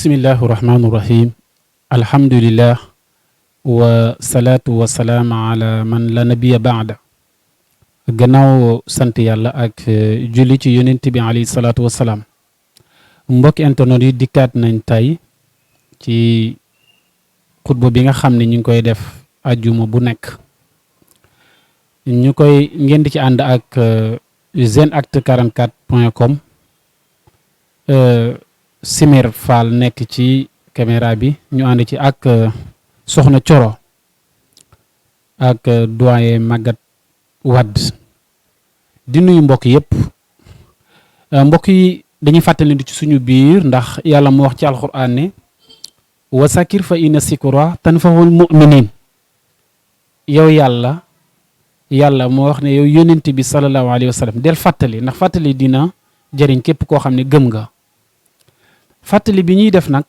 bismillahi rahmaani rahim alhamdulillah wa salaatu wa salaam ala man la nabiya baada gannaaw sant yàlla ak julli ci yonent bi alayhi salaatu wa salaam mbokki internet yi dikkaat nañ tey ci xutba bi nga xam ne ñu ngi koy def ajjuma bu nekk ñu koy ngeen di ci ànd ak jeunactu44.com Simer Fall nekk ci caméra bi ñu ànd ci ak Soxna Coro ak doyen Maguette Wade di nuyu mbokk yëpp mbokk yi dañuy fàttali ci suñu biir ndax yàlla mu wax ci alxuraan ne wa sakir fa inna sikra tanfa'ul mu'minin yow yàlla moo wax ne yow yónent bi sallallahu alayhi wa sallam del fàttali ndax fàttali dina jëriñ képp koo xam ne gëm nga fàttali bi ñuy def nag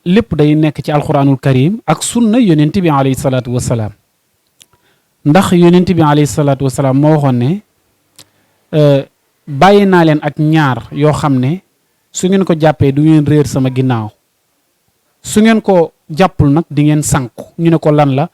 lépp day nekk ci alquranul karim ak sunna yonent bi alayhi salaatu wasalaam ndax yonent bi alayhi salaatu wasalaam moo waxoon ne bàyyi naa leen ak ñaar yoo xam ne su ngeen ko jàppee du ngeen réer sama ginnaaw su ngeen ko jàppul nag di ngeen sànku ñu ne ko lan la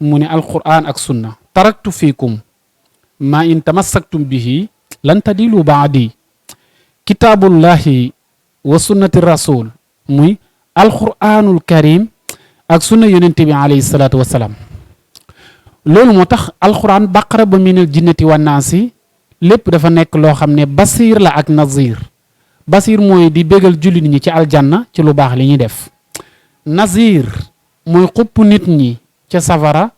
mu ne alquran ak sunna taraktu fiikum ma in tamassaktum bihi lan tadilu baadi kitaabullahi wa sunnati rasul muy alquranul karim ak sunna yonente bi alayhi salaatu wasalaam loolu moo tax alquran baqara ba minal jinnati wa naasi lépp dafa nekk loo xam ne basiir la ak nazir basiir mooy di bégal jullit ñi ci aljanna ci lu baax li ñuy def nazir mooy xupp nit ñi ca safara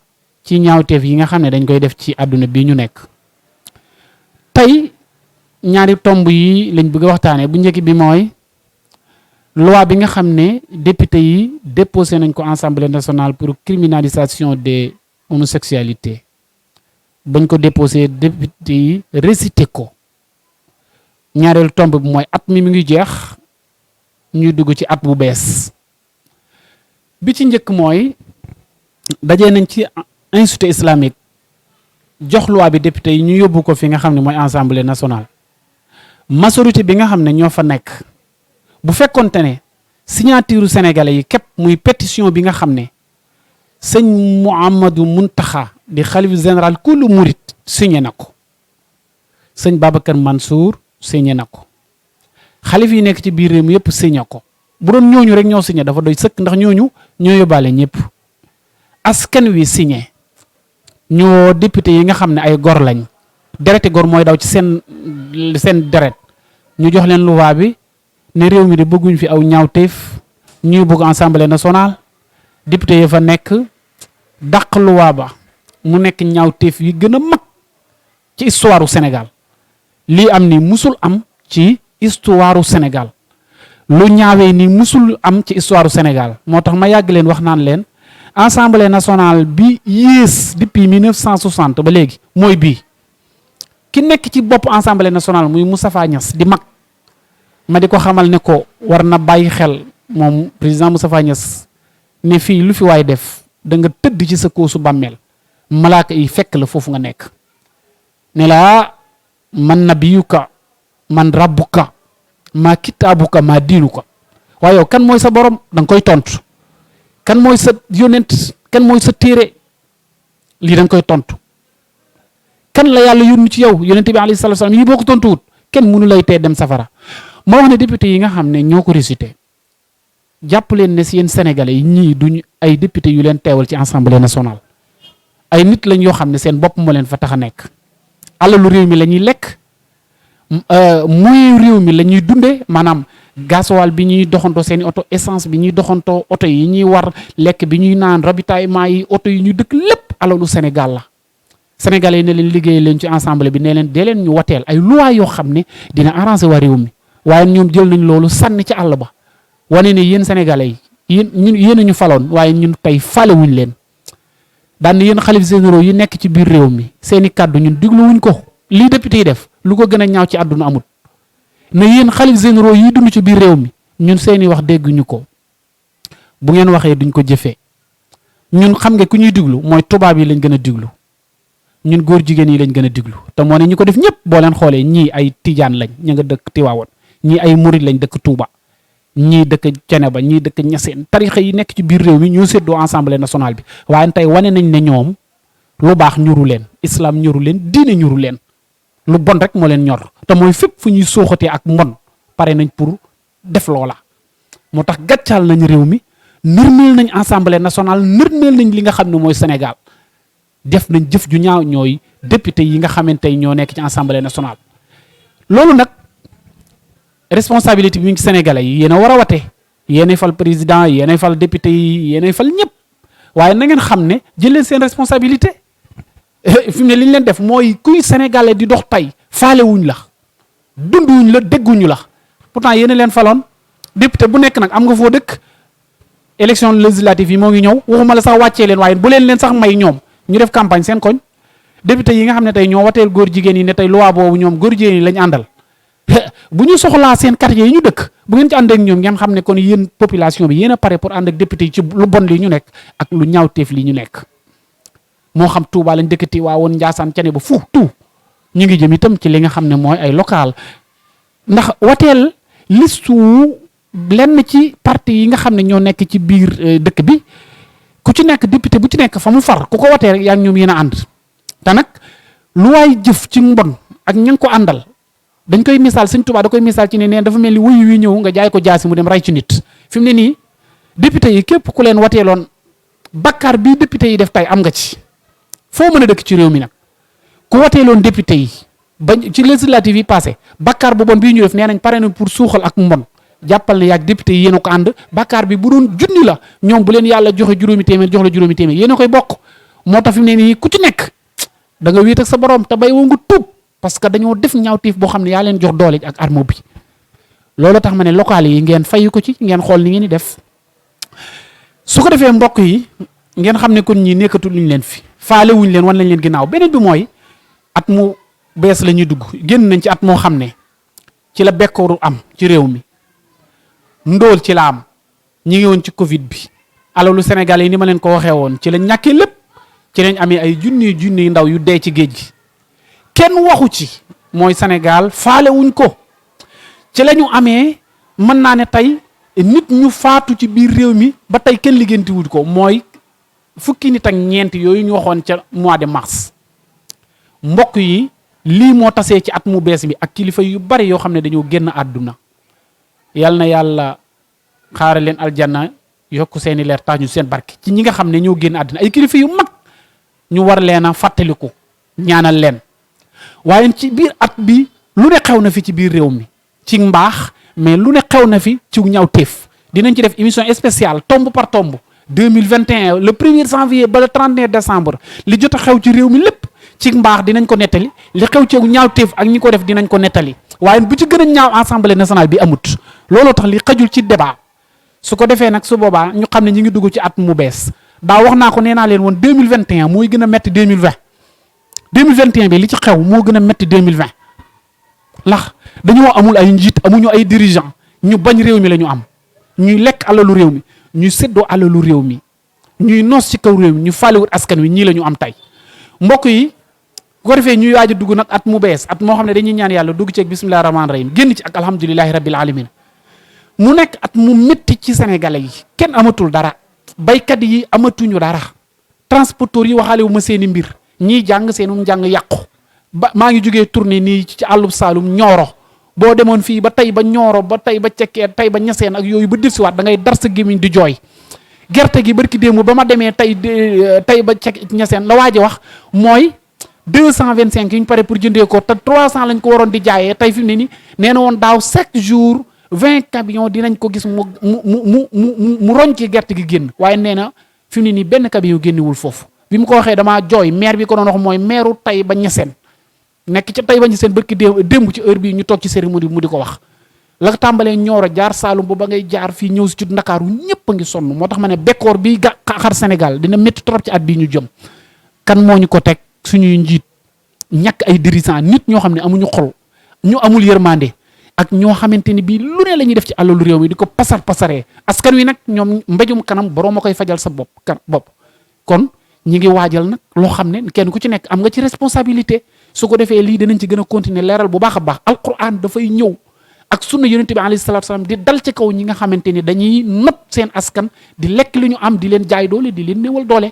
ci ñaawteef yi nga xam ne dañ koy def ci àdduna bi ñu nekk tey ñaari tomb yi lañ bëgg a waxtaane bu njëkk bi mooy loi bi nga xam ne député yi déposé nañ ko Assemblée nationale pour criminalisation des homosexualités bañ ko déposé député yi récité ko ñaareelu tomb bi mooy at mi ngi jeex ñuy dugg ci at bu bees bi ci njëkk mooy dajee nañ ci institut islamique jox loi bi député yi ñu yóbbu ko fi nga xam ne mooy Assemblée nationale majorité bi nga xam ne ñoo fa nekk bu fekkonte ne signature sénégalais yi képp muy pétition bi nga xam ne sëñ Mouhamadou Mountakha di xalif général kullu murit signé na ko sëñ Babacar Mansour signé na ko xalif yi nekk ci biir réew mi yëpp signé ko bu doon ñooñu rek ñoo signé dafa doy sëkk ndax ñooñu ñoo yóbbaale ñëpp askan wi signé ñoo député yi nga xam ne ay gor lañ dereti gor mooy daw ci seen deret ñu jox leen loi bi ne réew mi de bëgguñ fi aw ñaawteef ñuy bëgg Assemblée nationale député yi fa nekk dàq loi ba mu nekk ñaawteef yi gën a mag ci histoire u Sénégal lii am ni musul am ci histoire u Sénégal lu ñaawee ni musul am ci histoire u Sénégal moo tax ma yàgg leen wax naan leen Assemblée nationale bi yées depuis 1960 ba léegi mooy bii ki nekk ci bopp Assemblée nationale muy Moustapha Niasse di mag ma di ko xamal ne ko war na bàyyi xel moom président Moustapha Niasse ne fii lu fi waay def da nga tëdd ci sa koosu bàmmeel malaaka yi fekk la foofu nga nekk ne la man nabiyuka man rabbuka maa kitaabuka maa diinuka waaye yow kan mooy sa borom da nga koy tontu kan mooy sa yónent kan mooy sa téere lii da nga koy tontu kan la yàlla yónni ci yow yónent bi alayhi salaatu salaam yi boo ko tontuwut kenn mënu lay tee dem safara moo wax ne député yi nga xam ne ñoo ko récité jàpp leen ne si yéen sénégalais yi ñii duñ ay député yu leen teewal ci assemblée nationale ay nit lañ yoo xam ne seen bopp moo leen fa tax a nekk alalu réew mi la ñuy lekk muy réew mi la ñuy dundee maanaam gasoil bi ñuy doxantoo seen i oto essence bi ñuy doxantoo oto yi ñuy war lekk bi ñuy naan ravitaillement yi oto yi ñu dëkk lépp alalu Sénégal la sénégalais yi ne leen liggéey leen ci assemblée bi ne leen dee leen ñu wateel ay loi yoo xam ne dina arrangé waa réew mi waaye ñoom jël nañ loolu sànni ci àll ba wane ne yéen sénégalais yi yéen a ñu faloon waaye ñun tey falewuñ leen daan yéen xalif généraux yi nekk ci biir réew mi seeni kàddu ñun digluwuñ ko lii député yi def lu ko gën a ñaaw ci àdduna amut ne yéen xalif généraux yi dund ci biir réew mi ñun seeni wax dégguñu ko bu ngeen waxee duñ ko jëfee ñun xam nga ku ñuy diglu mooy tubaab yi lañ gën a diglu ñun góor jigéen yi lañ gën a diglu te moo ne ñu ko def ñëpp boo leen xoolee ñii ay tijaan lañ ña nga dëkk Tiwaawoon ñii ay murid lañ dëkk Touba ñii dëkk Ceneba ñii dëkk Ñaseen tarixa yi nekk ci biir réew mi ñoo séddoo assemblée nationale bi waaye tey wane nañ ne ñoom lu baax ñuru leen islam ñuru leen diine ñuru leen lu bon rek moo leen ñor te mooy fépp fu ñuy sooxatee ak mbon pare nañ pour def loola. moo tax gàccaal nañ réew mi nërmeel nañ assemblée nationale nërmeel nañ li nga xam ne mooy Sénégal def nañ jëf ju ñaaw ñooy député yi nga xamante ne ñoo nekk ci assemblée nationale. loolu nag responsabilité bi mu ngi sénégalais yi yéen a war a wate yéenay fal président yéenay fal député yi yéenay fal ñëpp waaye na ngeen xam ne jël leen seen responsabilité fi mu ne li ñu leen def mooy kuy sénégalais di dox tey faale wuñ la dunduwuñ la dégguñu la pourtant yéen a leen faloon député bu nekk nag am nga foo dëkk élection législative yi moo ngi ñëw waxuma la sax wàccee leen waaye bu leen sax may ñoom ñu def campagne seen koñ député yi nga xam ne tey ñoo wateel góor jigéen yi ne tey loi boobu ñoom góor jigéen yi lañ àndal bu ñu soxlaa seen quartier yi ñu dëkk bu ngeen ci ànd ak ñoom ngeen xam ne kon yéen population bi yéen a pare pour ànd ak député yi ci lu bon li ñu nekk ak lu ñaawteef li ñu nekk moo xam Touba lañ dëkkati waa woon Njaasaan Cene ba fu tout ñu ngi jëm itam ci li nga xam ne mooy ay local ndax wateel listu lenn ci parti yi nga xam ne ñoo nekk ci biir dëkk bi ku ci nekk député bu ci nekk fa mu far ku ko watee rek yaa ngi ñoom yéen a ànd te nag lu waay jëf ci mbon ak ña nga ko àndal dañ koy misaal Sëñ Tuubaa da koy misaal ci ne neen dafa mel ni wuyu wi ñëw nga jaay ko jaasi mu dem ray ci nit fi mu ne nii député yi képp ku leen wateeloon bakkaar bii député yi def tey am nga ci foo mën a dëkk ci réew mi nag ku wateeloon député yi ba ci législative yi passé bakkaar bu bon bii ñu def nee nañ pare na pour suuxal ak mbon jàppal ne yaag député yi yéen a ko ànd bakkaar bi bu doon junni la ñoom bu leen yàlla joxe juróomi téeméer jox la juróomi téeméer yéen a koy bokk moo tax fi mu ne nii ku ci nekk da nga wéet ak sa borom te bay woo nga tuub parce que dañoo def ñaawtiif boo xam ne yaa leen jox doole ak arme bi loolu tax ma ne local yi ngeen fay ko ci ngeen xool ni ngeen di def su ko defee mbokk yi ngeen xam ne kon ñi nekkatul luñ leen fi faale wuñ leen wan lañ leen ginnaaw beneen bi mooy at mu bees la ñuy dugg génn nañ ci at moo xam ne ci la bekkooru am ci réew mi ndóol ci la am ñi ngi woon ci Covid bi alalu Sénégal yi ni ma leen ko waxee woon ci la ñàkkee lépp ci lañ amee ay junniy ndaw yu dee ci géej gi kenn waxu ci mooy Sénégal faale wuñ ko ci la ñu amee mën naa ne tey nit ñu faatu ci biir réew mi ba tey kenn liggéenti wuñ ko mooy fukki nit ak ñeent yooyu ñu waxoon ca mois de mars mbokk yi lii moo tasee ci at mu bees bi ak kilifa yu bari yoo xam ne dañoo génn àdduna yal na yàlla xaare leen aljanna yokk seeni leer tax ñu seen barke ci ñi nga xam ne ñoo génn àdduna ay kilifa yu mag ñu war leen a fàttaliku ñaanal leen waaye ci biir at bi lu ne xew na fi ci biir réew mi ci mbaax mais lu ne xew na fi ci ñaw téef dinañ ci def émission spéciale tombe par tombe 2021 le 1er janvier ba le 31 décembre li jot a xew ci réew mi lépp ci mbaax dinañ ko nettali li xew ci ñaaw téef ak ñi ko def dinañ ko nettali waaye bu ci gën a ñaaw assemblée nationale bi amut looloo tax li xajul ci débat su ko defee nag su boobaa ñu xam ne ñi ngi dugg ci at mu bees daa wax naa ko nee naa leen woon 2021 mooy gën a metti 2020 2021 bi li ci xew moo gën a metti 2020 ndax dañoo amul ay njiit amuñu ay dirigeant ñu bañ réew mi la ñu am ñuy lekk alalu réew mi ñuy séddoo alalu réew mi ñuy noos ci kaw réew mi ñu fàlliwut askan wi ñii la ñu am tey mbokk yi bu ko defee ñuy waaj a dugg nag at mu bees at moo xam ne dañuy ñaan yàlla dugg ci ak bismillahi rahmaani rahim génn ci ak alhamdulilahi rabbil alamin mu nekk at mu métti ci sénégalais yi kenn amatul dara baykat yi amatuñu dara transporteurs yi waxaale wu ma seeni mbir ñii jàng seenum njàng yàqu ba maa ngi jógee tournée nii ci àllub Saalum Ñooro boo demoon fii ba tey ba Ñooro ba tey ba cekkee tey ba ñaseen ak yooyu ba dirsiwaat da ngay dar sa gémmiñ di jooy gerte gi barki démb ba ma demee tey ba cek ñaseen la waa ji wax mooy 225 yi ñu pare pour jëndee ko te 300 lañ ko waroon di jaayee tey fi mu ne nii nee na woon daaw chaque jour 20 camions dinañ ko gis mu roñ ci gerte gi génn waaye nee na fi mu ne nii benn camion génnewul foofu bi mu ko waxee damaa jooy maire bi ko doon wax mooy maireu tey ba ñaseen nekk ca tey ba ñaseen barki démb ci heure bii ñu toog ci cérémonie mu di ko wax la tàmbalee Ñooro jaar Saalum ba ngay jaar fii ñëw si ci Ndakaaru ñëpp a ngi sonn moo tax ma ne bekkoor bi xar Sénégal dina métti trop ci at bii ñu jëm kan moo ñu ko teg suñuy njiit ñàkk ay dirigeants nit ñoo xam ne amuñu xol ñu amul yërmande ak ñoo xamante ni bii lu ne la ñuy def ci alalu réew mi di ko pasaree askan wi nag ñoom mbéjum kanam borom a koy fajal sa bopp kon ñi ngi waajal nag loo xam ne kenn ku ci nekk am nga ci responsabilité su ko defee lii dinañ ci gën a continuer leeral bu baax a baax alquran dafay ñëw ak sunna yonent bi alayhi salaatu salaam di dal ci kaw ñi nga xamante ni dañuy not seen askan di lekk li ñu am di leen jaay doole di leen néewal doole.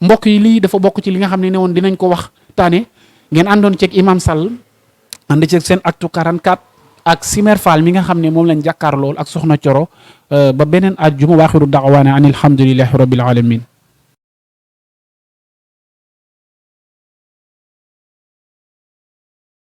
mbokk yi lii dafa bokk ci li nga xam ne woon dinañ ko wax taane ngeen àndoon ceeg imam Sall ànd ceeg seen actu 44 ak Simer Fall mi nga xam ne moom lañ jàkkaar lool ak soxna Coro ba beneen àjjuma waaxiru da'waana an alhamdulillahi rabbil alamin